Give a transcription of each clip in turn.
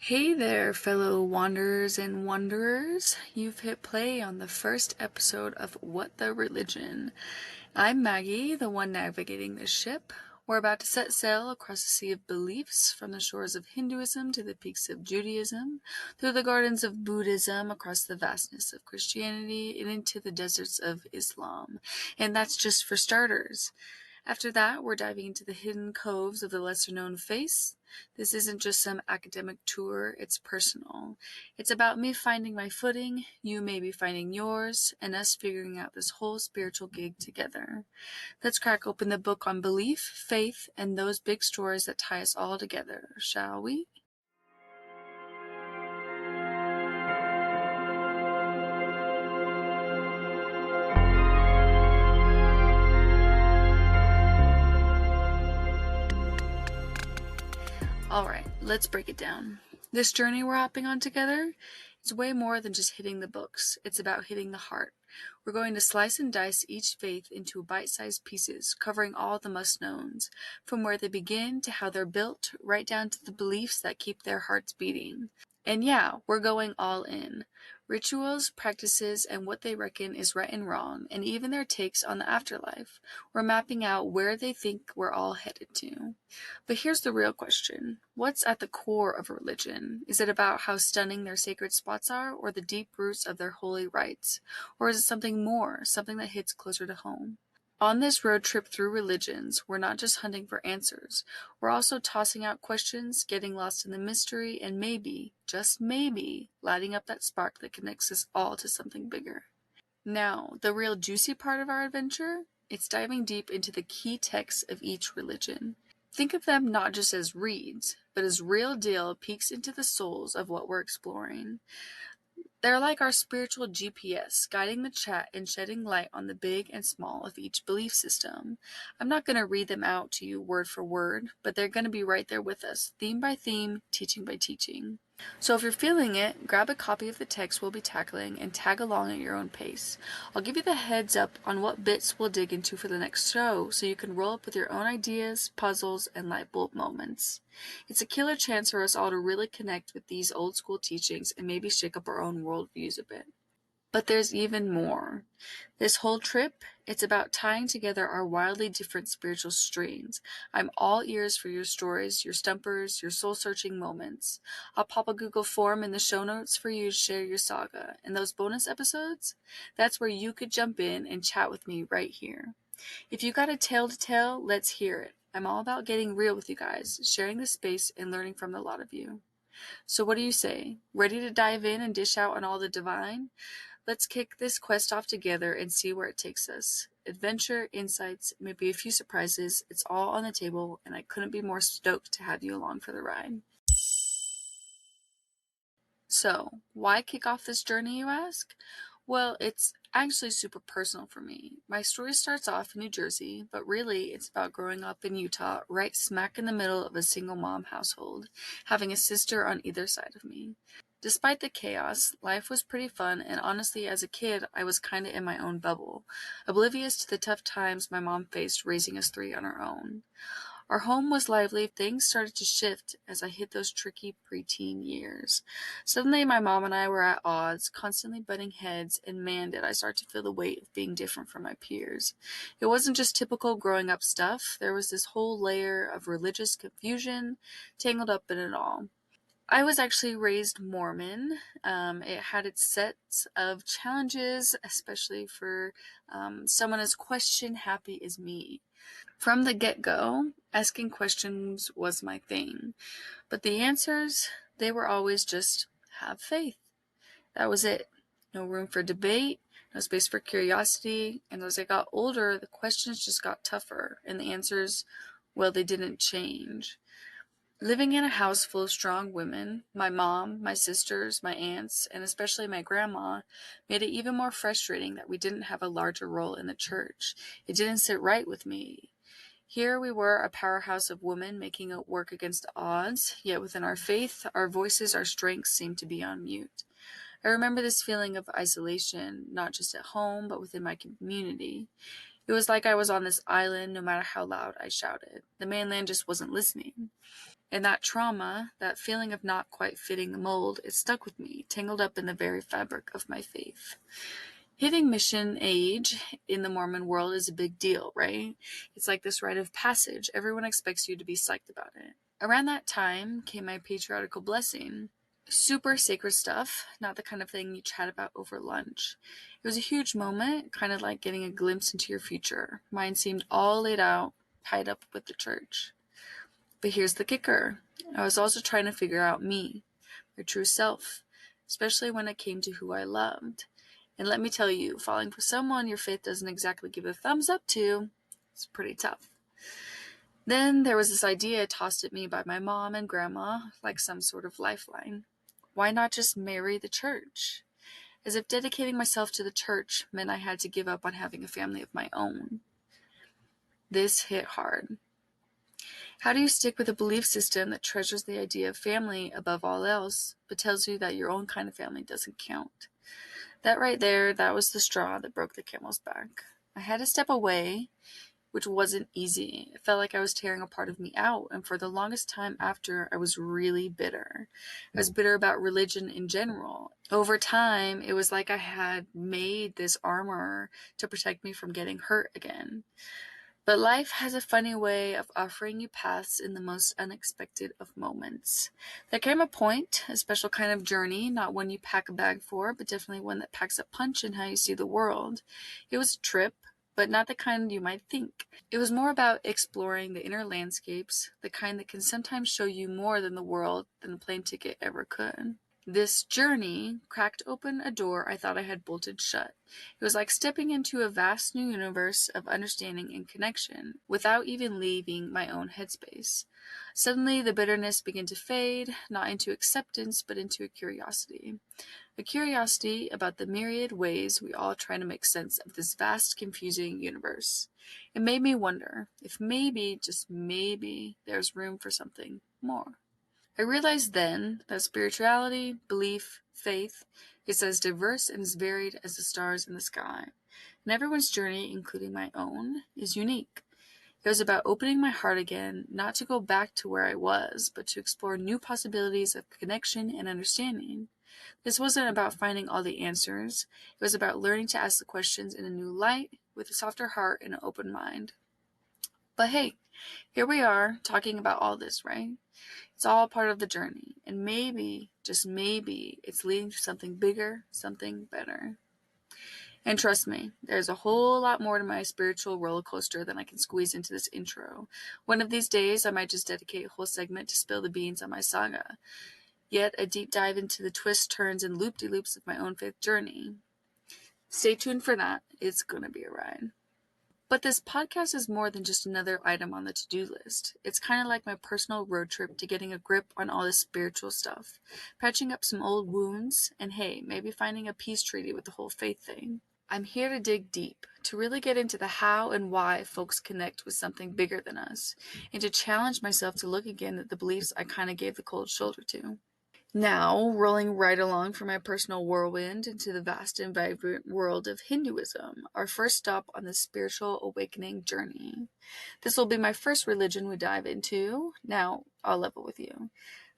Hey there, fellow wanderers and wanderers. You've hit play on the first episode of What the Religion. I'm Maggie, the one navigating this ship. We're about to set sail across a sea of beliefs, from the shores of Hinduism to the peaks of Judaism, through the gardens of Buddhism, across the vastness of Christianity, and into the deserts of Islam. And that's just for starters. After that, we're diving into the hidden coves of the lesser-known faiths. This isn't just some academic tour, it's personal. It's about me finding my footing, you maybe finding yours, and us figuring out this whole spiritual gig together. Let's crack open the book on belief, faith, and those big stories that tie us all together, shall we? Alright, let's break it down. This journey we're hopping on together, it's way more than just hitting the books. It's about hitting the heart. We're going to slice and dice each faith into bite-sized pieces, covering all the must-knowns, from where they begin to how they're built, right down to the beliefs that keep their hearts beating. And yeah, we're going all in. Rituals, practices, and what they reckon is right and wrong, and even their takes on the afterlife. We're mapping out where they think we're all headed to. But here's the real question. What's at the core of religion? Is it about how stunning their sacred spots are, or the deep roots of their holy rites? Or is it something more, something that hits closer to home? On this road trip through religions, we're not just hunting for answers. We're also tossing out questions, getting lost in the mystery, and maybe, just maybe, lighting up that spark that connects us all to something bigger. Now, the real juicy part of our adventure? It's diving deep into the key texts of each religion. Think of them not just as reads, but as real deal peeks into the souls of what we're exploring. They're like our spiritual GPS, guiding the chat and shedding light on the big and small of each belief system. I'm not going to read them out to you word for word, but they're going to be right there with us, theme by theme, teaching by teaching. So if you're feeling it, grab a copy of the text we'll be tackling and tag along at your own pace. I'll give you the heads up on what bits we'll dig into for the next show, so you can roll up with your own ideas, puzzles, and light bulb moments. It's a killer chance for us all to really connect with these old school teachings and maybe shake up our own worldviews a bit. But there's even more. This whole trip, it's about tying together our wildly different spiritual streams. I'm all ears for your stories, your stumpers, your soul-searching moments. I'll pop a Google form in the show notes for you to share your saga. And those bonus episodes? That's where you could jump in and chat with me right here. If you got a tale to tell, let's hear it. I'm all about getting real with you guys, sharing the space, and learning from a lot of you. So what do you say? Ready to dive in and dish out on all the divine? Let's kick this quest off together and see where it takes us. Adventure, insights, maybe a few surprises, it's all on the table, and I couldn't be more stoked to have you along for the ride. So, why kick off this journey, you ask? Well, it's actually super personal for me. My story starts off in New Jersey, but really it's about growing up in Utah, right smack in the middle of a single mom household, having a sister on either side of me. Despite the chaos, life was pretty fun, and honestly, as a kid, I was kinda in my own bubble, oblivious to the tough times my mom faced raising us three on our own. Our home was lively. Things started to shift as I hit those tricky preteen years. Suddenly, my mom and I were at odds, constantly butting heads, and man, did I start to feel the weight of being different from my peers. It wasn't just typical growing up stuff. There was this whole layer of religious confusion tangled up in it all. I was actually raised Mormon. It had its sets of challenges, especially for someone as question happy as me. From the get-go, asking questions was my thing. But the answers, they were always just, have faith. That was it. No room for debate, no space for curiosity, and as I got older, the questions just got tougher, and the answers, well, they didn't change. Living in a house full of strong women, my mom, my sisters, my aunts, and especially my grandma, made it even more frustrating that we didn't have a larger role in the church. It didn't sit right with me. Here we were, a powerhouse of women making it work against odds, yet within our faith, our voices, our strengths seemed to be on mute. I remember this feeling of isolation, not just at home, but within my community. It was like I was on this island no matter how loud I shouted. The mainland just wasn't listening. And that trauma, that feeling of not quite fitting the mold, it stuck with me, tangled up in the very fabric of my faith. Hitting mission age in the Mormon world is a big deal, right? It's like this rite of passage. Everyone expects you to be psyched about it. Around that time came my patriarchal blessing. Super sacred stuff, not the kind of thing you chat about over lunch. It was a huge moment, kind of like getting a glimpse into your future. Mine seemed all laid out, tied up with the church. But here's the kicker. I was also trying to figure out me, my true self, especially when it came to who I loved. And let me tell you, falling for someone your faith doesn't exactly give a thumbs up to, it's pretty tough. Then there was this idea tossed at me by my mom and grandma, like some sort of lifeline. Why not just marry the church? As if dedicating myself to the church meant I had to give up on having a family of my own. This hit hard. How do you stick with a belief system that treasures the idea of family above all else, but tells you that your own kind of family doesn't count? That right there, that was the straw that broke the camel's back. I had to step away, which wasn't easy. It felt like I was tearing a part of me out, and for the longest time after, I was really bitter. I was bitter about religion in general. Over time, it was like I had made this armor to protect me from getting hurt again. But life has a funny way of offering you paths in the most unexpected of moments. There came a point, a special kind of journey, not one you pack a bag for, but definitely one that packs a punch in how you see the world. It was a trip, but not the kind you might think. It was more about exploring the inner landscapes, the kind that can sometimes show you more than the world than a plane ticket ever could. This journey cracked open a door I thought I had bolted shut. It was like stepping into a vast new universe of understanding and connection, without even leaving my own headspace. Suddenly, the bitterness began to fade, not into acceptance, but into a curiosity. A curiosity about the myriad ways we all try to make sense of this vast, confusing universe. It made me wonder if maybe, just maybe, there's room for something more. I realized then that spirituality, belief, faith is as diverse and as varied as the stars in the sky, and everyone's journey, including my own, is unique. It was about opening my heart again, not to go back to where I was, but to explore new possibilities of connection and understanding. This wasn't about finding all the answers. It was about learning to ask the questions in a new light, with a softer heart and an open mind. But hey, here we are, talking about all this, right? It's all part of the journey, and maybe, just maybe, it's leading to something bigger, something better. And trust me, there's a whole lot more to my spiritual roller coaster than I can squeeze into this intro. One of these days, I might just dedicate a whole segment to spill the beans on my saga. Yet a deep dive into the twists, turns, and loop-de-loops of my own faith journey. Stay tuned for that. It's gonna be a ride. But this podcast is more than just another item on the to-do list. It's kind of like my personal road trip to getting a grip on all this spiritual stuff, patching up some old wounds, and hey, maybe finding a peace treaty with the whole faith thing. I'm here to dig deep, to really get into the how and why folks connect with something bigger than us, and to challenge myself to look again at the beliefs I kind of gave the cold shoulder to. Now, rolling right along from my personal whirlwind into the vast and vibrant world of Hinduism, our first stop on the spiritual awakening journey. This will be my first religion we dive into. Now, I'll level with you.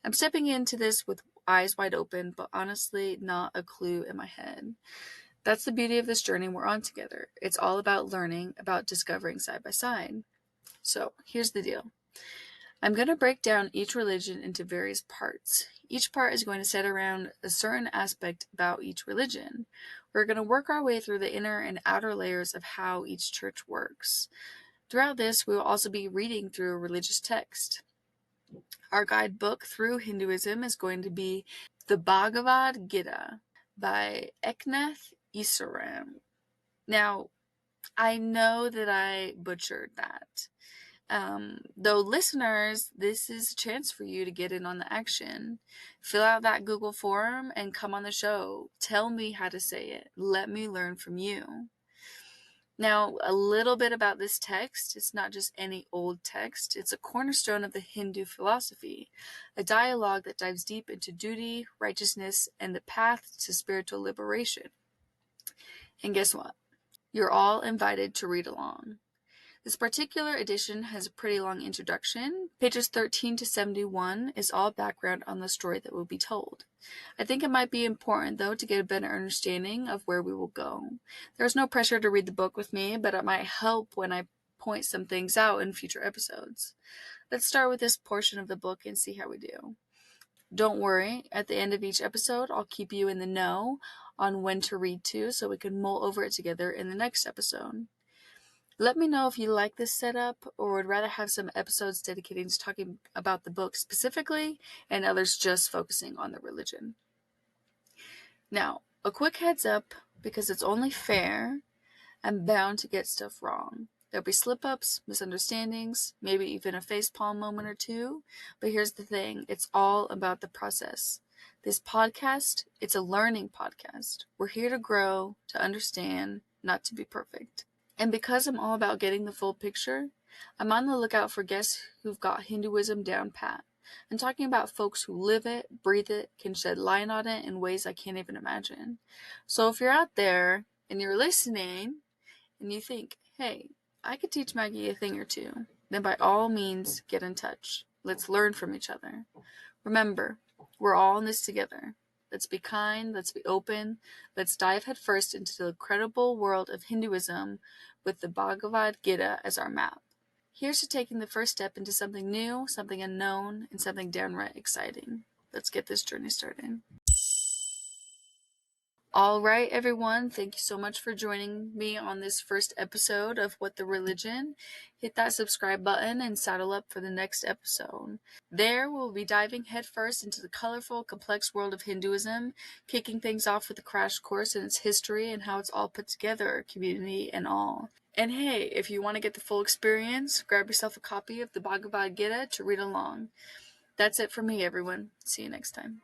I'm stepping into this with eyes wide open, but honestly, not a clue in my head. That's the beauty of this journey we're on together. It's all about learning, about discovering side by side. So, here's the deal. I'm going to break down each religion into various parts. Each part is going to set around a certain aspect about each religion. We're going to work our way through the inner and outer layers of how each church works. Throughout this, we will also be reading through a religious text. Our guidebook through Hinduism is going to be the Bhagavad Gita by Eknath Easwaran. Now, I know that I butchered that. Though listeners, this is a chance for you to get in on the action. Fill out that Google form and come on the show. Tell me how to say it. Let me learn from you. Now, a little bit about this text. It's not just any old text. It's a cornerstone of the Hindu philosophy, a dialogue that dives deep into duty, righteousness, and the path to spiritual liberation. And guess what? You're all invited to read along. This particular edition has a pretty long introduction. Pages 13 to 71 is all background on the story that will be told. I think it might be important, though, to get a better understanding of where we will go. There's no pressure to read the book with me, but it might help when I point some things out in future episodes. Let's start with this portion of the book and see how we do. Don't worry, at the end of each episode, I'll keep you in the know on when to read to so we can mull over it together in the next episode. Let me know if you like this setup or would rather have some episodes dedicated to talking about the book specifically and others just focusing on the religion. Now, a quick heads up, because it's only fair, I'm bound to get stuff wrong. There'll be slip-ups, misunderstandings, maybe even a facepalm moment or two, but here's the thing, it's all about the process. This podcast, it's a learning podcast. We're here to grow, to understand, not to be perfect. And because I'm all about getting the full picture, I'm on the lookout for guests who've got Hinduism down pat. I'm talking about folks who live it, breathe it, can shed light on it in ways I can't even imagine. So if you're out there and you're listening and you think, hey, I could teach Maggie a thing or two, then by all means get in touch. Let's learn from each other. Remember, we're all in this together. Let's be kind, let's be open, let's dive headfirst into the incredible world of Hinduism with the Bhagavad Gita as our map. Here's to taking the first step into something new, something unknown, and something downright exciting. Let's get this journey started. All right, everyone, thank you so much for joining me on this first episode of What the Religion. Hit that subscribe button and saddle up for the next episode. There, we'll be diving headfirst into the colorful, complex world of Hinduism, kicking things off with a crash course in its history and how it's all put together, community and all. And hey, if you want to get the full experience, grab yourself a copy of the Bhagavad Gita to read along. That's it for me, everyone. See you next time.